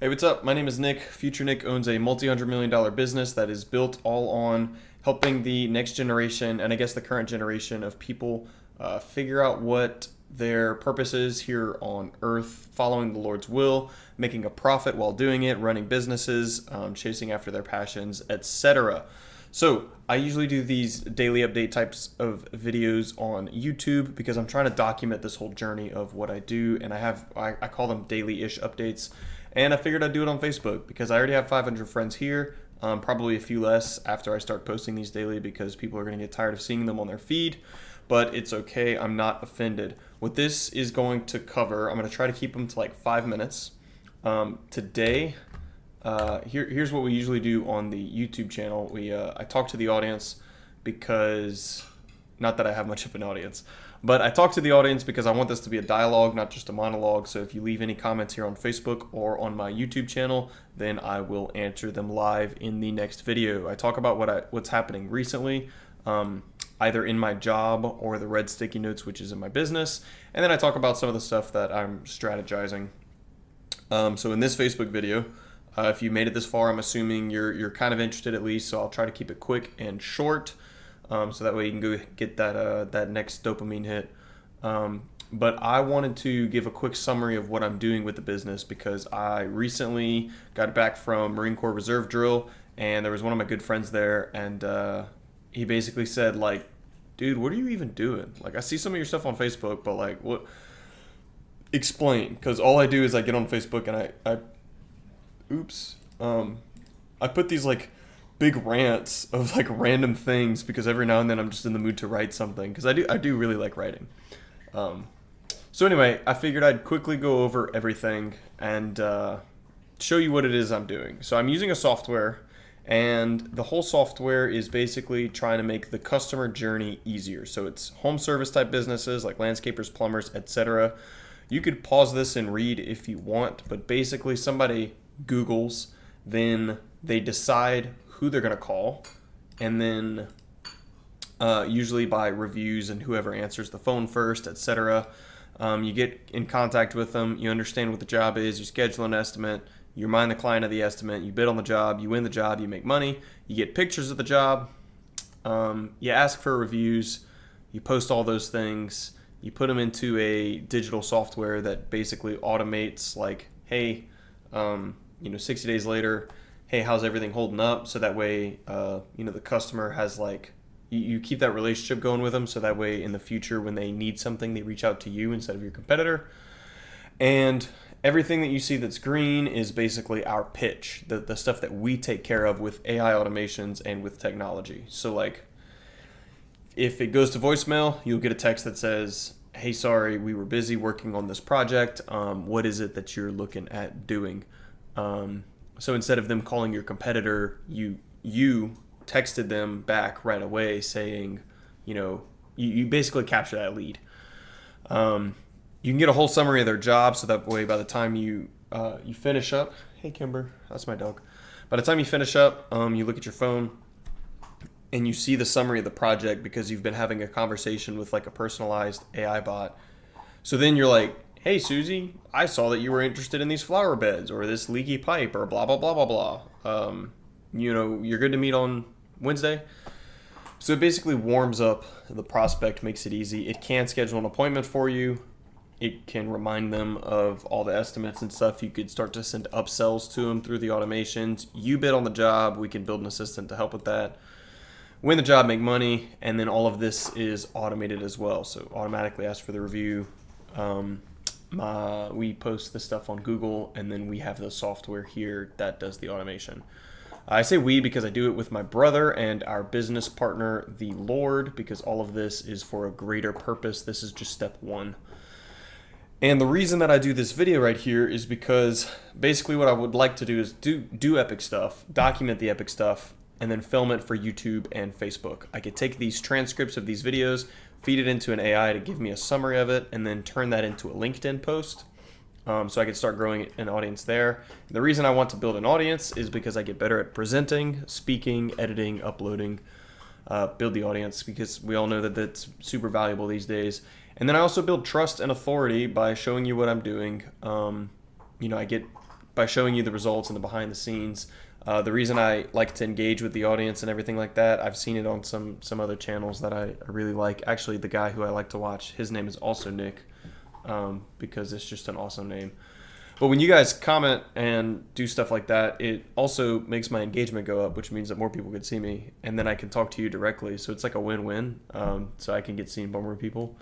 Hey, what's up? My name is Nick. Future Nick owns a multi-$100 million business that is built all on helping the next generation and I guess the current generation of people figure out what their purpose is here on earth, following the Lord's will, making a profit while doing it, running businesses, chasing after their passions, etc. So I usually do these daily update types of videos on YouTube because I'm trying to document this whole journey of what I do, and I call them daily-ish updates. And I figured I'd do it on Facebook because I already have 500 friends here, probably a few less after I start posting these daily because people are going to get tired of seeing them on their feed. But it's okay, I'm not offended. What this is going to cover, I'm going to try to keep them to like 5 minutes. Today, here's what we usually do on the YouTube channel. I talk to the audience because, not that I have much of an audience, but I talk to the audience because I want this to be a dialogue, not just a monologue. So if you leave any comments here on Facebook or on my YouTube channel, then I will answer them live in the next video. I talk about what's happening recently, either in my job or the red sticky notes, which is in my business. And then I talk about some of the stuff that I'm strategizing. So in this Facebook video, if you made it this far, I'm assuming you're kind of interested at least. So I'll try to keep it quick and short. So that way you can go get that next dopamine hit. But I wanted to give a quick summary of what I'm doing with the business because I recently got back from Marine Corps Reserve drill, and there was one of my good friends there, and he basically said, like, dude, what are you even doing? Like, I see some of your stuff on Facebook, but like, what? Explain, because all I do is I get on Facebook and I put these like big rants of like random things because every now and then I'm just in the mood to write something because I do really like writing. So anyway, I figured I'd quickly go over everything and show you what it is I'm doing. So I'm using a software, and the whole software is basically trying to make the customer journey easier. So it's home service type businesses like landscapers, plumbers, etc. You could pause this and read if you want, but basically somebody Googles, then they decide who they're going to call, and then usually by reviews and whoever answers the phone first, etc. You get in contact with them, you understand what the job is, you schedule an estimate, you remind the client of the estimate, you bid on the job, you win the job, you make money, you get pictures of the job, you ask for reviews, you post all those things, you put them into a digital software that basically automates like, hey, 60 days later, hey, how's everything holding up? So that way, the customer has like, you keep that relationship going with them. So that way in the future, when they need something, they reach out to you instead of your competitor. And everything that you see that's green is basically our pitch, the stuff that we take care of with AI automations and with technology. So like, if it goes to voicemail, you'll get a text that says, hey, sorry, we were busy working on this project. What is it that you're looking at doing? So instead of them calling your competitor, you texted them back right away saying, you basically capture that lead. You can get a whole summary of their job, so that way by the time you finish up, hey Kimber, that's my dog. By the time you finish up, you look at your phone and you see the summary of the project because you've been having a conversation with like a personalized AI bot. So then you're like, hey Susie, I saw that you were interested in these flower beds or this leaky pipe or blah, blah, blah, blah, blah. You're good to meet on Wednesday. So it basically warms up the prospect, makes it easy. It can schedule an appointment for you. It can remind them of all the estimates and stuff. You could start to send upsells to them through the automations. You bid on the job. We can build an assistant to help with that. Win the job, make money, and then all of this is automated as well. So automatically ask for the review. We post the stuff on Google, and then we have the software here that does the automation. I say we because I do it with my brother and our business partner, the Lord, because all of this is for a greater purpose. This is just step one. And the reason that I do this video right here is because basically what I would like to do is do epic stuff, document the epic stuff, and then film it for YouTube and Facebook. I could take these transcripts of these videos, feed it into an AI to give me a summary of it, and then turn that into a LinkedIn post. So I could start growing an audience there. The reason I want to build an audience is because I get better at presenting, speaking, editing, uploading, build the audience, because we all know that that's super valuable these days. And then I also build trust and authority by showing you what I'm doing. I get by showing you the results and the behind the scenes. The reason I like to engage with the audience and everything like that, I've seen it on some other channels that I really like. Actually, the guy who I like to watch, his name is also Nick, because it's just an awesome name. But when you guys comment and do stuff like that, it also makes my engagement go up, which means that more people could see me, and then I can talk to you directly. So it's like a win-win. So I can get seen by more people.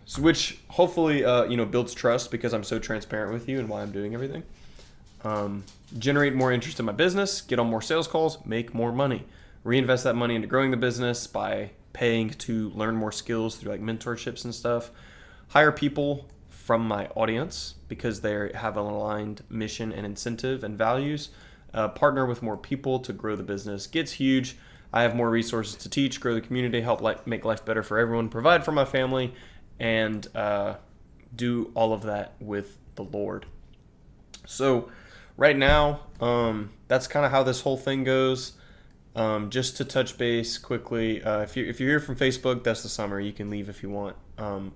So which hopefully builds trust because I'm so transparent with you and why I'm doing everything. Generate more interest in my business, get on more sales calls, make more money, reinvest that money into growing the business by paying to learn more skills through like mentorships and stuff, hire people from my audience because they have an aligned mission and incentive and values, partner with more people to grow the business. Gets huge. I have more resources to teach, grow the community, help make life better for everyone, provide for my family, and do all of that with the Lord. So right now, that's kind of how this whole thing goes. Just to touch base quickly, if you're here from Facebook, that's the summary. You can leave if you want,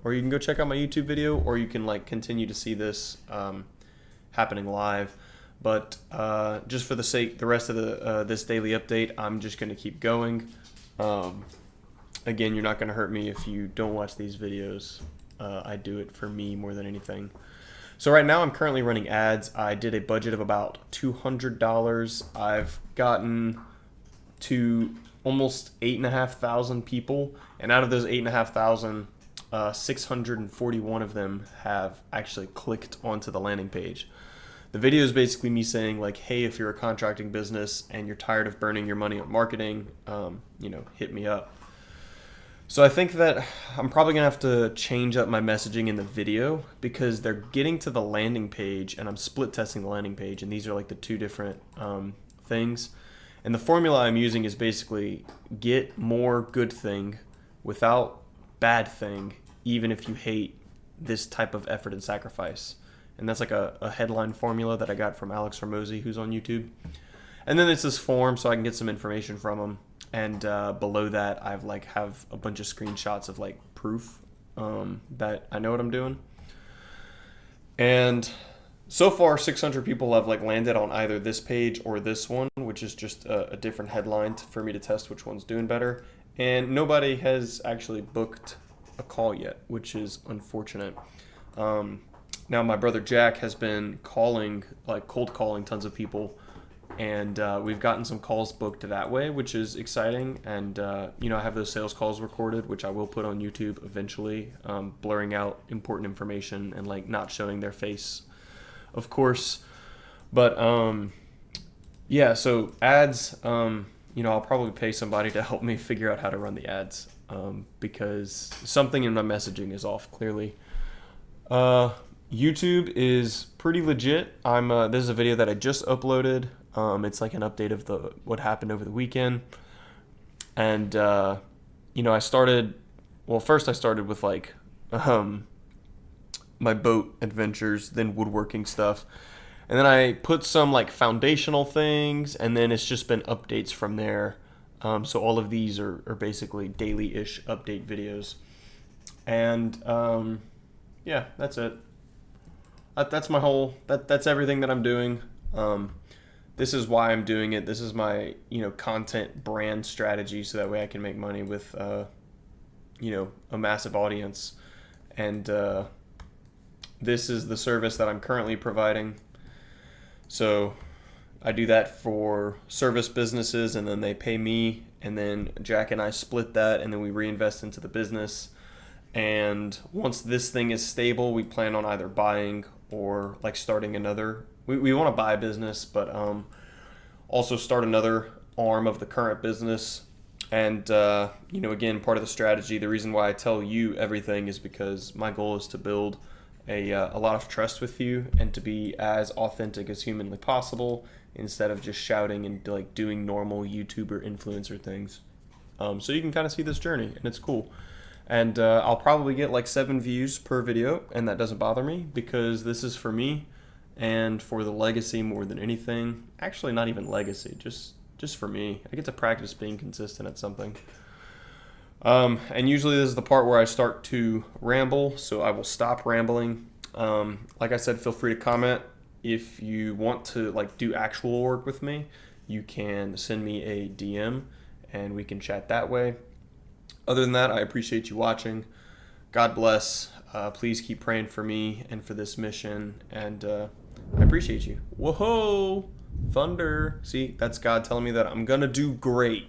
or you can go check out my YouTube video, or you can like continue to see this happening live. But just for the rest of this daily update, I'm just going to keep going. Again, you're not going to hurt me if you don't watch these videos. I do it for me more than anything. So right now I'm currently running ads. I did a budget of about $200. I've gotten to almost 8,500 people, and out of those 8,500, 641 of them have actually clicked onto the landing page. The video is basically me saying like, hey, if you're a contracting business and you're tired of burning your money on marketing, hit me up. So I think that I'm probably gonna have to change up my messaging in the video because they're getting to the landing page and I'm split testing the landing page, and these are like the two different things. And the formula I'm using is basically get more good thing without bad thing, even if you hate this type of effort and sacrifice. And that's like a headline formula that I got from Alex Hormozy, who's on YouTube. And then it's this form so I can get some information from him. And below that, I've have a bunch of screenshots of like proof that I know what I'm doing. And so far, 600 people have landed on either this page or this one, which is just a different headline for me to test which one's doing better. And nobody has actually booked a call yet, which is unfortunate. Now, my brother Jack has been cold calling tons of people, and we've gotten some calls booked that way, which is exciting. And I have those sales calls recorded, which I will put on YouTube eventually, blurring out important information and not showing their face, of course. But so ads, I'll probably pay somebody to help me figure out how to run the ads, because something in my messaging is off clearly. YouTube is pretty legit. This is a video that I just uploaded. It's like an update of what happened over the weekend. And first I started with my boat adventures, then woodworking stuff. And then I put some foundational things, and then it's just been updates from there. So all of these are basically daily-ish update videos. And that's it. That's my that's everything that I'm doing. This is why I'm doing it. This is my, content brand strategy, so that way I can make money with, a massive audience. And this is the service that I'm currently providing. So I do that for service businesses, and then they pay me, and then Jack and I split that, and then we reinvest into the business. And once this thing is stable, we plan on either buying or starting another. We want to buy a business, but also start another arm of the current business. And again, part of the strategy, the reason why I tell you everything is because my goal is to build a lot of trust with you and to be as authentic as humanly possible instead of just shouting and doing normal YouTuber influencer things. So you can kind of see this journey, and it's cool. And I'll probably get 7 views per video, and that doesn't bother me because this is for me and for the legacy more than anything. Actually, not even legacy, just for me. I get to practice being consistent at something. And usually this is the part where I start to ramble, so I will stop rambling Like I said, feel free to comment. If you want to like do actual work with me, you can send me a DM and we can chat that way. Other than that, I appreciate you watching. God bless. Please keep praying for me and for this mission. And I appreciate you. Whoa, thunder. See, that's God telling me that I'm going to do great.